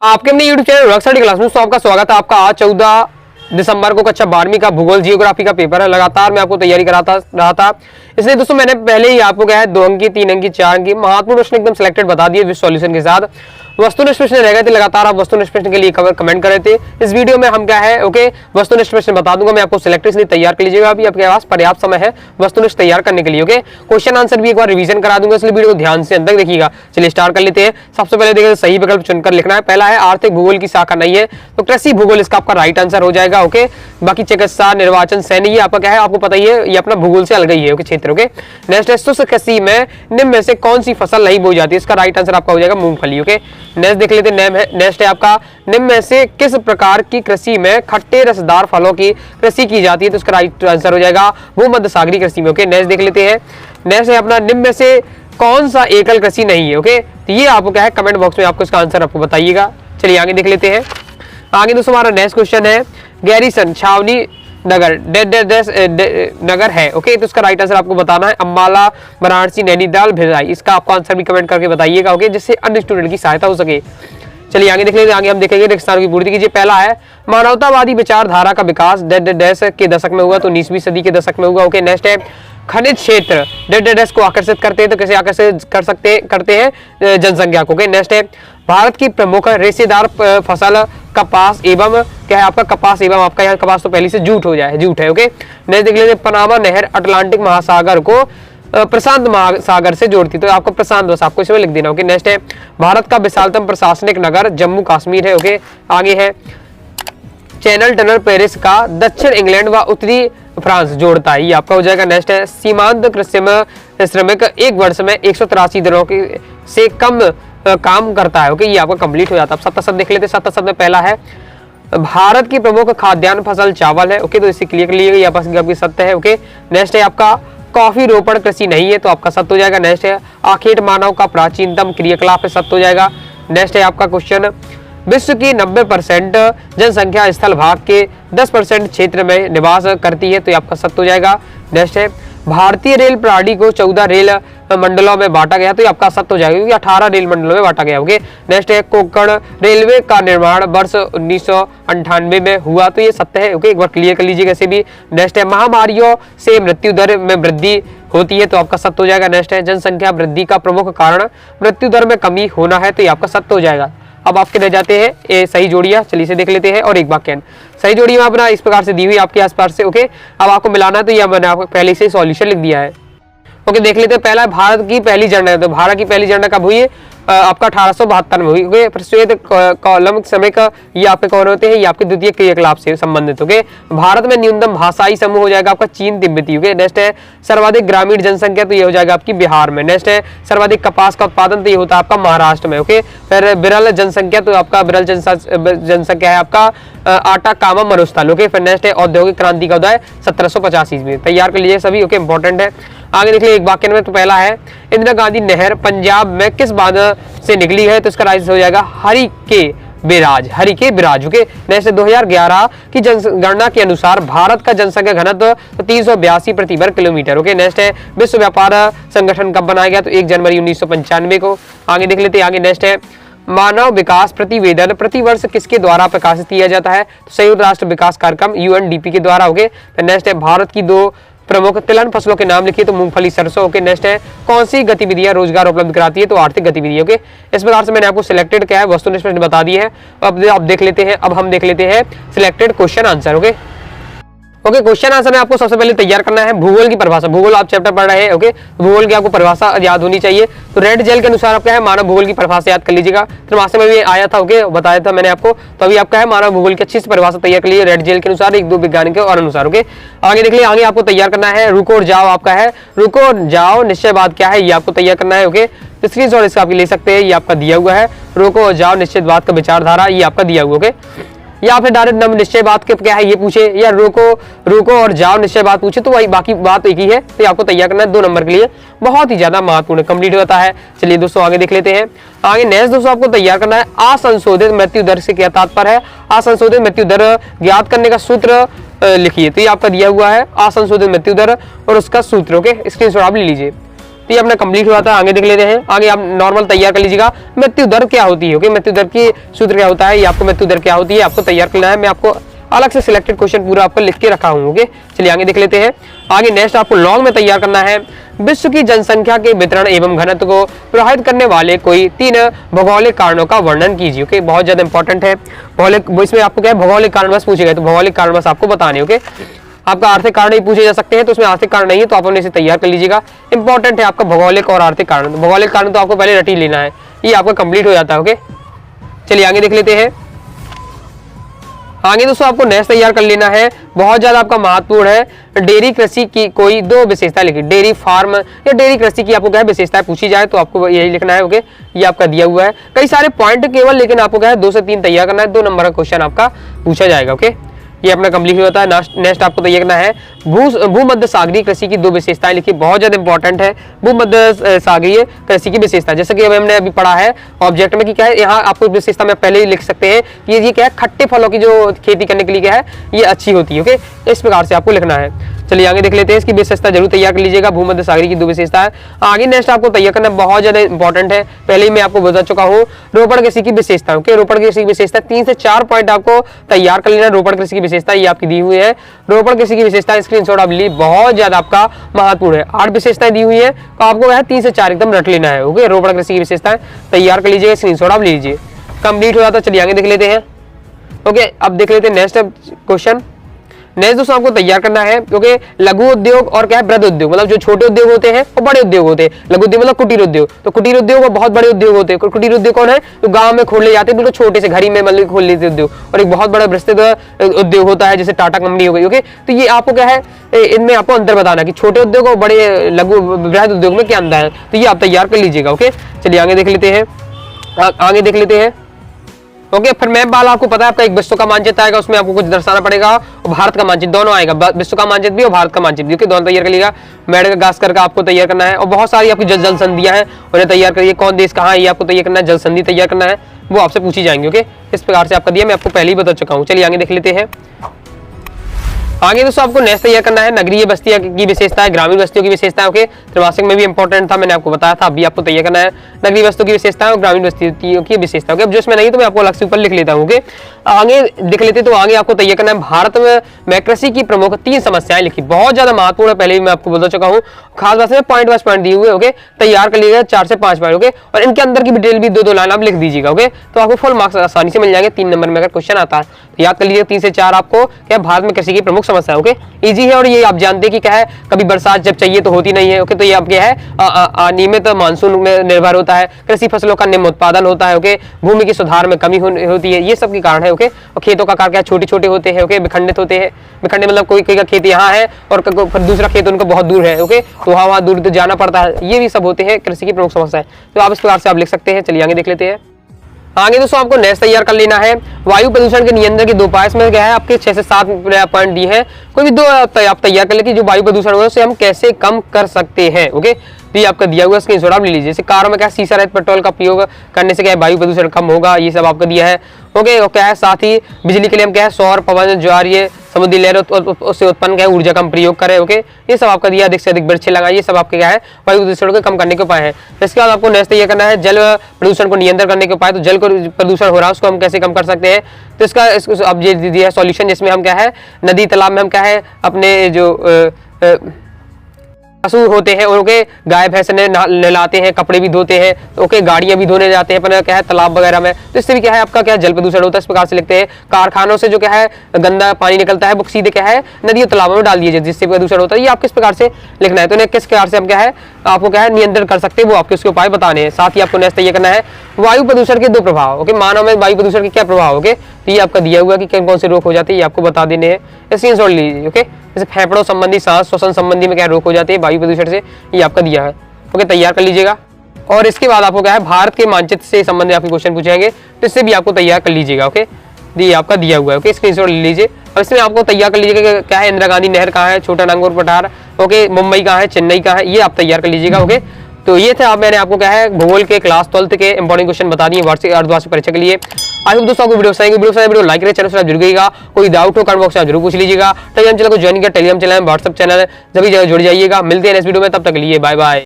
आपके अपने YouTube channel rock study class में आपका स्वागत है। आपका आज 14 दिसंबर को कक्षा 12वीं का भूगोल जियोग्राफी का पेपर है। लगातार मैं आपको तैयारी कराता रहा था, इसलिए दोस्तों मैंने पहले ही आपको क्या है 2 अंक की, 3 अंक की, 4 अंक की महत्वपूर्ण प्रश्न एकदम सिलेक्टेड बता दिए विद सॉल्यूशन के साथ। वस्तुनिष्ठ प्रश्न रह गए थे, लगातार आप वस्तुनिष्ठ प्रश्न के लिए कमेंट कर रहे थे। इस वीडियो में हम क्या है वस्तुनिष्ठ प्रश्न बता दूंगा मैं आपको सिलेक्ट, इसलिए तैयार कर लीजिएगा। अभी आपके पास पर्याप्त समय है वस्तुनिष्ठ तैयार करने के लिए। क्वेश्चन आंसर भी एक बार रिवीजन करा दूंगा, इसलिए वीडियो को ध्यान से अंत तक देखिएगा। चलिए स्टार्ट कर लेते हैं। सबसे पहले देखिए सही विकल्प चुनकर लिखना है। पहला है आर्थिक भूगोल की शाखा नहीं है, तो कृषि भूगोल इसका आपका राइट आंसर हो जाएगा। बाकी चिकित्सा, निर्वाचन, सैन्य ये आपका क्या है आपको पता ही है, ये अपना भूगोल से अलग ही है क्षेत्र। नेक्स्ट है शुष्क कृषि में निम्न में से कौन सी फसल नहीं बोई जाती है, इसका राइट आंसर आपका हो जाएगा मूंगफली। नेक्स्ट देख लेते हैं। नेक्स्ट है आपका निम्न में से किस प्रकार की कृषि में खट्टे रसदार फलों की कृषि की जाती है, तो इसका राइट आंसर हो जाएगा भूमध्य सागरीय कृषि में। नेक्स्ट देख लेते हैं। नेक्स्ट है अपना निम्न में से कौन सा एकल कृषि नहीं है। तो ये आपको क्या है कमेंट बॉक्स में आपको इसका आंसर आपको बताइएगा। चलिए आगे देख लेते हैं। आगे दोस्तों हमारा नेक्स्ट क्वेश्चन है गैरीसन छावनी नगर नगर है। तो इसका राइट आंसर आपको बताना है अंबाला, वाराणसी, नैनीताल, भिलाई। इसका आपको आंसर भी कमेंट करके बताइएगा जिससे अन्य स्टूडेंट की सहायता हो सके। चलिए आगे देख लेते हैं। आगे हम देखेंगे रिक्तारों की पूर्ति कीजिए। पहला है मानवतावादी विचारधारा का विकास के दशक में हुआ, तो 19वीं सदी के दशक में हुआ। नेक्स्ट है खनिज क्षेत्र को आकर्षित करते हैं, तो कैसे आकर्षित करते हैं जनसंख्या को। नेक्स्ट है भारत की प्रमुख रेशेदार फसल कपास एवं क्या है आपका कपास एवं आपका यहाँ कपास तो पहले से जूट है। नेक्स्ट देख लेते हैं पनामा नहर अटलांटिक महासागर को प्रशांत महासागर से जोड़ती, तो आपको प्रशांत बस आपको इसमें लिख देना। नेक्स्ट है भारत का विशालतम प्रशासनिक नगर जम्मू कश्मीर है। आगे है चैनल टनल पेरिस का दक्षिण इंग्लैंड व उत्तरी फ्रांस जोड़ता है, ये आपका हो जाएगा। नेक्स्ट है सीमांत कृषि श्रमिक एक वर्ष में 183 दिनों से कम काम करता है। ये आपका कंप्लीट हो जाता है। अब 77 देख लेते हैं। 77 में पहला है भारत की प्रमुख खाद्यान्न फसल चावल है। तो इसे क्लियर कर लीजिएगा, आपकी सत्य है। नेक्स्ट है आपका कॉफी रोपण कृषि नहीं है, तो आपका सत्य हो जाएगा। नेक्स्ट है आखेट मानव का प्राचीनतम क्रियाकलाप है, सत्य हो जाएगा। नेक्स्ट है आपका क्वेश्चन विश्व की 90% जनसंख्या स्थल भाग के 10% क्षेत्र में निवास करती है, तो ये आपका सत्य हो जाएगा। नेक्स्ट है भारतीय रेल प्रणाली को 14 रेल मंडलों में बांटा गया, तो ये आपका सत्य हो जाएगा क्योंकि 18 रेल मंडलों में बांटा गया। नेक्स्ट है कोंकण रेलवे का निर्माण वर्ष 1998 में हुआ, तो ये सत्य है। एक बार क्लियर कर लीजिएगा इसे भी। नेक्स्ट है महामारियों से मृत्यु दर में वृद्धि होती है, तो आपका सत्य हो जाएगा। नेक्स्ट है जनसंख्या वृद्धि का प्रमुख कारण मृत्यु दर में कमी होना है, तो ये आपका सत्य हो जाएगा। अब आपके रह जाते हैं ये सही जोड़ियां, चलिए इसे देख लेते हैं। और एक वाक्य सही जोड़ी में अपना इस प्रकार से दी हुई आपके आसपास से। अब आपको मिलाना है, तो यह मैंने आपको पहले से सॉल्यूशन लिख दिया है। देख लेते हैं। पहला भारत की पहली जनगणना, तो भारत की पहली जनगणना कब हुई है? आपका 1872 में हुई। श्वेत कॉलम समय का ये आपके कौन होते हैं? ये आपके द्वितीय क्रियाकलाप से संबंधित। भारत में न्यूनतम भाषाई समूह हो जाएगा आपका चीन तिब्बती। नेक्स्ट है सर्वाधिक ग्रामीण जनसंख्या, तो ये हो जाएगा आपकी बिहार में। नेक्स्ट है सर्वाधिक कपास का उत्पादन, तो ये होता है आपका महाराष्ट्र में। फिर विरल जनसंख्या, तो आपका विरल जनसंख्या है आपका आटा कामा मरुस्थल। फिर नेक्स्ट है औद्योगिक क्रांति का उदय 1750 ईस्वी में। तैयार कर लीजिए सभी। इंपॉर्टेंट है। आगे देख लीजिए एक वाक्य में, तो पहला है इंदिरा गांधी नहर पंजाब में किस बांध से निकली है, तो इसका राइट हो जाएगा हरि के बिराज। नेक्स्ट 2011 की जनगणना के अनुसार भारत का जनसंख्या घनत्व 382 प्रति वर्ग किलोमीटर। नेक्स्ट है विश्व व्यापार संगठन कब बनाया गया, तो 1 जनवरी 1995 को। आगे देख लेते हैं। आगे नेक्स्ट है मानव विकास प्रतिवेदन प्रतिवर्ष किसके द्वारा प्रकाशित किया जाता है, तो संयुक्त राष्ट्र विकास कार्यक्रम UNDP के द्वारा। नेक्स्ट है भारत की 2 प्रमुख तिलहन फसलों के नाम लिखिए, तो मूंगफली, सरसों। नेक्स्ट है कौन सी गतिविधियां रोजगार उपलब्ध कराती है, तो आर्थिक गतिविधियों। इस प्रकार से मैंने आपको सिलेक्टेड क्या है वस्तुनिष्ठ प्रश्न बता दिए हैं। अब आप देख लेते हैं। अब हम देख लेते हैं selected question answer. Question answer में आपको सबसे पहले तैयार करना है भूगोल की परिभाषा। भूगोल आप चैप्टर पढ़ रहे हैं। भूगोल की आपको परिभाषा याद होनी चाहिए, तो रेड जेल के अनुसार आप क्या है मानव भूगोल की परिभाषा याद कर लीजिएगा। त्रैमासिक में भी आया था। बताया था मैंने आपको, तो अभी आपका है मानव भूगोल की अच्छी से परिभाषा तैयार कर लीजिए रेड जेल के अनुसार, 1-2 वैज्ञानिक और अनुसार। आगे देख लीजिए। आगे आपको तैयार करना है रुको और जाओ। आपका है रुको और जाओ निश्चयवाद क्या है, ये आपको तैयार करना है। स्क्रीनशॉट इसका आप ले सकते हैं, ये आपका दिया हुआ है। रुको और जाओ निश्चितवाद का विचारधारा, ये आपका दिया हुआ। या फिर डायरेक्ट निश्चय बात के क्या है ये पूछे, या रुको और जाओ निश्चय बात पूछे, तो वही बाकी बात एक ही है, तो आपको तैयार करना है 2 नंबर के लिए। बहुत ही ज्यादा महत्वपूर्ण कंप्लीट होता है। चलिए दोस्तों आगे देख लेते हैं। आगे नेक्स्ट दोस्तों आपको तैयार करना है असंशोधित मृत्यु दर से क्या तात्पर्य है। असंशोधित मृत्यु दर ज्ञात करने का सूत्र लिखिए, तो ये आपका दिया हुआ है असंशोधित मृत्यु दर और उसका सूत्र। स्क्रीनशॉट आप ले लीजिए। तो ये अपना कंप्लीट हुआ था। आगे देख लेते हैं। आगे आप नॉर्मल तैयार कर लीजिएगा। मृत्यु दर क्या होती है, ओके, मृत्यु दर की सूत्र क्या होता है, ये आपको मृत्यु दर क्या होती है आपको तैयार करना है। मैं आपको अलग से सिलेक्टेड क्वेश्चन पूरा आपको लिख के रखा हूँ, ओके। चलिए आगे देख लेते हैं। आगे नेक्स्ट आपको लॉन्ग में तैयार करना है। विश्व की जनसंख्या के वितरण एवं घनत्व को प्रभावित करने वाले कोई 3 भौगोलिक कारणों का वर्णन कीजिए, ओके। बहुत ज्यादा इंपॉर्टेंट है भौगोलिक, इसमें आपको क्या है भौगोलिक कारण बस पूछे गए, तो भौगोलिक कारण बस आपको बताने, ओके। आपका आर्थिक कारण ही पूछे जा सकते हैं, तो उसमें आर्थिक कारण नहीं है तो आप अपने इसे तैयार कर लीजिएगा। इंपॉर्टेंट है आपका भौगोलिक और आर्थिक कारण। भौगोलिक कारण तो आपको पहले रट ही लेना है, ये आपका कंप्लीट हो जाता है, ओके। चलिए आगे देख लेते हैं। आगे दोस्तों आपको नेक्स्ट तैयार कर लेना है, बहुत ज्यादा आपका महत्वपूर्ण है। डेयरी कृषि की कोई 2 विशेषता लिखी। डेयरी फार्म या डेयरी कृषि की आपको क्या है विशेषताएं पूछी जाए तो आपको यही लिखना है, ओके। ये आपका दिया हुआ है, कई सारे पॉइंट केवल, लेकिन आपको क्या है 2 से 3 तैयार करना है, 2 नंबर का क्वेश्चन आपका पूछा जाएगा, ओके। ये अपना कंप्लीट होता है। नेक्स्ट आपको तैयार करना है भूमध्य सागरीय कृषि की 2 विशेषताएं लिखी। बहुत ज्यादा इंपॉर्टेंट है भूमध्य सागरीय कृषि की विशेषता, जैसे कि हमने अभी पढ़ा है ऑब्जेक्ट में कि क्या है, यहाँ आपको विशेषता में पहले ही लिख सकते हैं कि ये क्या है खट्टे फलों की जो खेती करने के लिए क्या है ये अच्छी होती है, ओके। इस प्रकार से आपको लिखना है। चलिए आगे देख लेते हैं। इसकी विशेषता जरूर तैयार कर लीजिएगा, भूमध्य सागरीय की 2 विशेषता है। आगे नेक्स्ट आपको तैयार करना बहुत ज्यादा इंपॉर्टेंट है, पहले ही मैं आपको बता चुका हूँ। रोपण कृषि की विशेषता, ओके। रोपण कृषि की विशेषता 3 से 4 पॉइंट आपको तैयार कर लेना। रोपण कृषि की विशेषता ये आपकी दी हुई है। रोपण कृषि की विशेषता स्क्रीनशॉट आप ली, बहुत ज्यादा आपका महत्वपूर्ण है। 8 विशेषताएं दी हुई है, तो आपको वह 3 से 4 एकदम रट लेना है, ओके। रोपण कृषि की विशेषताएं तैयार कर लीजिएगा, स्क्रीनशॉट आप लीजिए। कंप्लीट हो जाता है। चलिए आगे देख लेते हैं, ओके। अब देख लेते हैं नेक्स्ट क्वेश्चन। नेक्स्ट दोस्तों आपको तैयार करना है, क्योंकि लघु उद्योग और क्या है वृहद उद्योग, मतलब जो छोटे उद्योग होते हैं और बड़े उद्योग होते हैं। लघु उद्योग मतलब कुटीर उद्योग, तो कुटीर उद्योग और बहुत बड़े उद्योग होते हैं। कुटीर उद्योग कौन है, तो गांव में खोल ले जाते हैं, बिल्कुल छोटे से घर ही में मतलब खोल लेते उद्योग। और एक बहुत बड़ा विस्तृत उद्योग होता है, जैसे टाटा कंपनी हो गई, ओके। तो ये आपको क्या है इनमें आपको अंतर बताना कि छोटे उद्योग और बड़े लघु वृहद उद्योग में क्या अंतर है, तो ये आप तैयार कर लीजिएगा, ओके। चलिए आगे देख लेते हैं। आगे देख लेते हैं, ओके। फिर मैप वाला आपको पता है आपका एक विश्व का मानचित्र आएगा, उसमें आपको कुछ दर्शाना पड़ेगा, और भारत का मानचित्र दोनों आएगा, विश्व का मानचित्र भी और भारत का मानचित्र भी, ओके। दोनों तैयार कर लिएगा। मेडागास्कर का आपको तैयार करना है, और बहुत सारी आपकी जल संधियां हैं उन्हें तैयार करिए। कौन देश कहाँ है ये आपको तैयार करना है, जल संधि तैयार करना है, वो आपसे पूछी जाएंगे, ओके। इस प्रकार से आपका दिया, मैं आपको पहले ही बता चुका हूँ। चलिए आगे देख लेते हैं। आगे दोस्तों आपको नेक्स्ट तैयार करना है नगरीय बस्तियों की विशेषता है, ग्रामीण बस्तियों की विशेषता है, ओके। त्रैमासिक में भी इंपॉर्टेंट था, मैंने आपको बताया था, अभी आपको तैयार करना है नगरीय बस्तियों की विशेषता और ग्रामीण बस्तियों की विशेषता, ओके। अब जो इसमें नहीं तो मैं आपको अलग से ऊपर लिख लेता हूँ, ओके। आगे देख लेते, तो आगे आपको तैयार करना है भारत में कृषि की प्रमुख 3 समस्याएं लिखी। बहुत ज्यादा महत्वपूर्ण है, पहले भी मैं आपको बता चुका हूँ। खास बात में पॉइंट वाइज पॉइंट दिए हुए, ओके। तैयार कर लीजिएगा 4 से 5 पॉइंट, ओके। और इनके अंदर की डिटेल भी 2-2 लाइन आप लिख दीजिएगा, ओके। तो आपको फुल मार्क्स आसानी से मिल जाएंगे 3 नंबर में अगर क्वेश्चन आता है तो याद कर लीजिए। 3 से 4 आपको क्या भारत में कृषि की प्रमुख समस्या, ओके। इजी है, और ये आप जानते हैं कि क्या है कभी बरसात जब चाहिए तो होती नहीं है, ओके। तो ये आप क्या है अनियमित मानसून में निर्भर होता है, कृषि फसलों का निम्न उत्पादन होता है, ओके। भूमि की सुधार में कमी होती है, ये सब के कारण है, ओके। और खेतों का आकार क्या छोटे छोटे होते हैं, ओके। विखंडित होते हैं, विखंडित मतलब कोई का खेत यहाँ है और फिर दूसरा खेत उनका बहुत दूर है, ओके। तो वहाँ दूर तो जाना पड़ता है, ये भी सब होते हैं कृषि की प्रमुख समस्या है। तो आप इस प्रकार से आप लिख सकते हैं। चलिए आगे देख लेते हैं। आगे दोस्तों आपको नेक्स्ट तैयार कर लेना है वायु प्रदूषण के नियंत्रण के 2 उपाय। इसमें क्या है आपके 6 से 7 पॉइंट दिए हैं, कोई भी 2 आप तैयार कर ले कि जो वायु प्रदूषण हो उसे हम कैसे कम कर सकते हैं, ओके। तो ये आपका दिया हुआ स्क्रीनशॉट आप ले लीजिए। जैसे कारों में क्या शीशा रहित पेट्रोल का उपयोग करने से क्या है वायु प्रदूषण कम होगा, ये सब आपको दिया है, ओके। और क्या है साथ ही बिजली के लिए हम क्या है सौर पवन ज्वार ये समुद्री लहर उससे उत्पन्न क्या है ऊर्जा का हम प्रयोग करें, ओके। ये सब आपका दिया, अधिक से अधिक वृक्ष लगाए, ये सब आपके क्या है वायु प्रदूषण को कम करने के उपाय है। इसके बाद आपको नेक्स्ट ये करना है जल प्रदूषण को नियंत्रण करने के उपाय। तो जल को प्रदूषण हो रहा है उसको हम कैसे कम कर सकते हैं, तो इसका अब ये दिया है सॉल्यूशन, जिसमें हम क्या है नदी तालाब में हम क्या है अपने जो पशु होते हैं उनके गाय भैंस नहलाते हैं, कपड़े भी धोते हैं, ओके। गाड़ियां भी धोने जाते हैं अपने क्या है तालाब वगैरह में, तो इससे भी क्या है आपका क्या जल प्रदूषण होता है। इस प्रकार से लिखते हैं कारखानों से जो क्या है गंदा पानी निकलता है वो सीधे क्या है नदी और तालाबों में डाल दिए जाए, जिससे प्रदूषण होता है। ये आप किस प्रकार से लिखना है, तो इन्हें किस प्रकार से हम क्या है आपको क्या है नियंत्रण कर सकते हैं, वो आपके उसके उपाय बताने हैं। साथ ही आपको नेक्स्ट ये करना है वायु प्रदूषण के 2 प्रभाव, ओके। मानव में वायु प्रदूषण के क्या प्रभाव, ओके। तो ये आपका दिया हुआ कि कौन से रोग हो जाते हैं, ये आपको बता देने हैं, स्क्रीनशॉट लीजिए, ओके। जैसे फेफड़ों संबंधी सांस श्वसन संबंधी में क्या रोग हो जाते हैं वायु प्रदूषण से, ये आपका दिया है, ओके। तैयार कर लीजिएगा। और इसके बाद आपको क्या है भारत के मानचित्र से संबंधित आपके क्वेश्चन पूछेंगे, तो इससे भी आपको तैयार कर लीजिएगा, ओके। ये आपका दिया हुआ है, ओके। स्क्रीनशॉट ले लीजिए। अब इसमें आपको तैयार कर लीजिएगा क्या है इंदिरा गांधी नहर कहाँ है, छोटा नागपुर पठार, ओके। मुंबई कहाँ है, चेन्नई कहाँ है, ये आप तैयार कर लीजिएगा, ओके। तो ये था मैंने आपको क्या है भूगोल के क्लास 12th के इंपॉर्टेंट क्वेश्चन बता दिए वार्षिक अर्धवार्षिक परीक्षा के लिए। आई होप दोस्तों आपको वीडियो लाइक करें, चैनल सब्सक्राइब जरूर करिएगा। कोई डाउट हो कमेंट बॉक्स में जरूर पूछ लीजिएगा। टेलीग्राम चैनल को ज्वाइन किया, टेलीग्राम चैनल व्हाट्सएप चैनल सभी जगह जुड़ जाइएगा। मिलते हैं नेक्स्ट वीडियो में, तब तक के लिए बाय बाय।